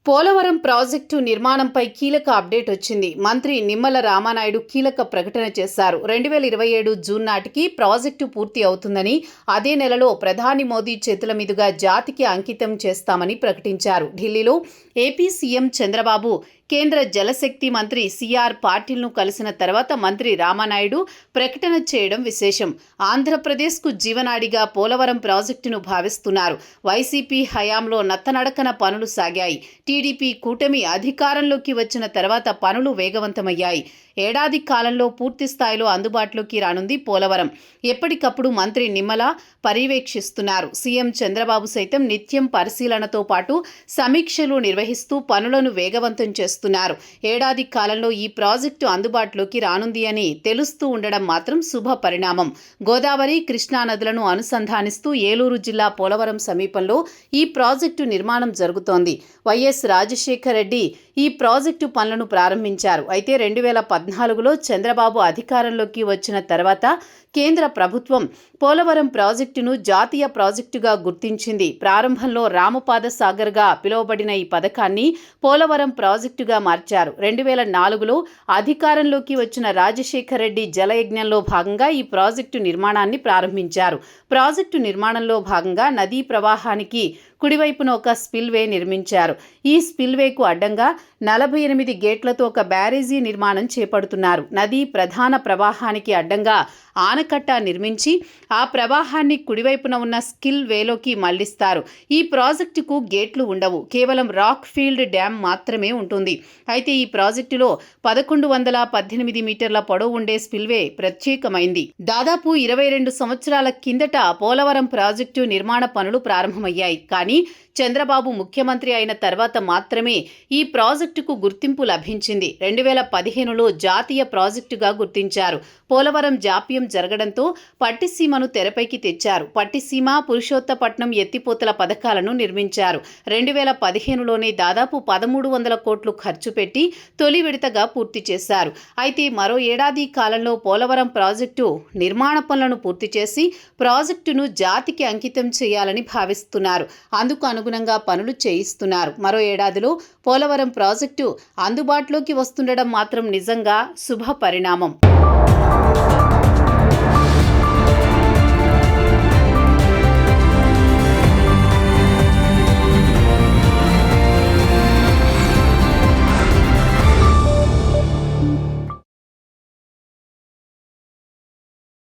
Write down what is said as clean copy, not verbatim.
Polavaram project నిర్మాణంపై కీలక update వచ్చింది. మంత్రి నిమ్మల రామానాయుడు కీలక ప్రకటన చేశారు. 2027 జూన్ నాటికి ప్రాజెక్టు పూర్తి అవుతుందని, అదే నెలలో ప్రధాని మోదీ చేతుల మీదుగా జాతికి అంకితం చేస్తామని ప్రకటించారు. ఢిల్లీలో ఏపీ సీఎం చంద్రబాబు, కేంద్ర జలశక్తి మంత్రి సిఆర్ పాటిల్ను కలిసిన తర్వాత మంత్రి రామానాయుడు ప్రకటన చేయడం విశేషం. ఆంధ్రప్రదేశ్కు జీవనాడిగా పోలవరం ప్రాజెక్టును భావిస్తున్నారు. వైసీపీ హయాంలో నత్తనడకన పనులు సాగాయి. టీడీపీ కూటమి అధికారంలోకి వచ్చిన తర్వాత పనులు వేగవంతమయ్యాయి. ఏడాది కాలంలో పూర్తి స్థాయిలో అందుబాటులోకి రానుంది పోలవరం. ఎప్పటికప్పుడు మంత్రి నిమ్మల పర్యవేక్షిస్తున్నారు. సీఎం చంద్రబాబు సైతం నిత్యం పరిశీలనతో పాటు సమీక్షలు నిర్వహిస్తూ పనులను వేగవంతం చేస్తున్నారు. ఏడాది కాలంలో ఈ ప్రాజెక్టు అందుబాటులోకి రానుంది అని తెలుస్తూ ఉండడం మాత్రం శుభ పరిణామం. గోదావరి, కృష్ణా నదులను అనుసంధానిస్తూ ఏలూరు జిల్లా పోలవరం సమీపంలో ఈ ప్రాజెక్టు నిర్మాణం జరుగుతోంది. వైఎస్ రాజశేఖర రెడ్డి ఈ ప్రాజెక్టు పనులను ప్రారంభించారు. అయితే 2014లో చంద్రబాబు అధికారంలోకి వచ్చిన తర్వాత కేంద్ర ప్రభుత్వం పోలవరం ప్రాజెక్టును జాతీయ ప్రాజెక్టుగా గుర్తించింది. ప్రారంభంలో రామపాద సాగర్గా పిలువబడిన ఈ పథకాన్ని పోలవరం ప్రాజెక్టుగా మార్చారు. 2004లో అధికారంలోకి వచ్చిన రాజశేఖర రెడ్డి జలయజ్ఞంలో భాగంగా ఈ ప్రాజెక్టు నిర్మాణాన్ని ప్రారంభించారు. ప్రాజెక్టు నిర్మాణంలో భాగంగా నదీ ప్రవాహానికి కుడివైపున ఒక స్పిల్వే నిర్మించారు. ఈ స్పిల్వేకు అడ్డంగా 48 గేట్లతో ఒక బ్యారేజీ నిర్మాణం చేపడుతున్నారు. నదీ ప్రధాన ప్రవాహానికి అడ్డంగా ఆనకట్ట నిర్మించి ఆ ప్రవాహాన్ని కుడివైపున ఉన్న స్కిల్ వేలోకి మళ్లిస్తారు. ఈ ప్రాజెక్టుకు గేట్లు ఉండవు. కేవలం రాక్ ఫీల్డ్ డ్యామ్ మాత్రమే ఉంటుంది. అయితే ఈ ప్రాజెక్టులో 1118 మీటర్ల పొడవు ఉండే స్పిల్వే ప్రత్యేకమైంది. దాదాపు 22 సంవత్సరాల కిందట పోలవరం ప్రాజెక్టు నిర్మాణ పనులు ప్రారంభమయ్యాయి. కానీ చంద్రబాబు ముఖ్యమంత్రి అయిన తర్వాత మాత్రమే ఈ ప్రాజెక్టుకు గుర్తింపు లభించింది. 2015లో జాతీయ ప్రాజెక్టుగా గుర్తించారు. పోలవరం జాప్యం జరగడంతో పట్టిసీమను తెరపైకి తెచ్చారు. పట్టిసీమ, పురుషోత్తపట్నం ఎత్తిపోతల పథకాలను నిర్మించారు. 2015లోనే దాదాపు 1300 కోట్లు ఖర్చు పెట్టి తొలి విడతగా పూర్తి చేశారు. అయితే మరో ఏడాది కాలంలో పోలవరం ప్రాజెక్టు నిర్మాణ పనులను పూర్తి చేసి ప్రాజెక్టును జాతికి అంకితం చేయాలని భావిస్తున్నారు. అందుకు అనుగుణంగా పనులు చేయిస్తున్నారు. మరో ఏడాదిలో పోలవరం ప్రాజెక్టు అందుబాటులోకి వస్తుండడం మాత్రం నిజంగా శుభ పరిణామం.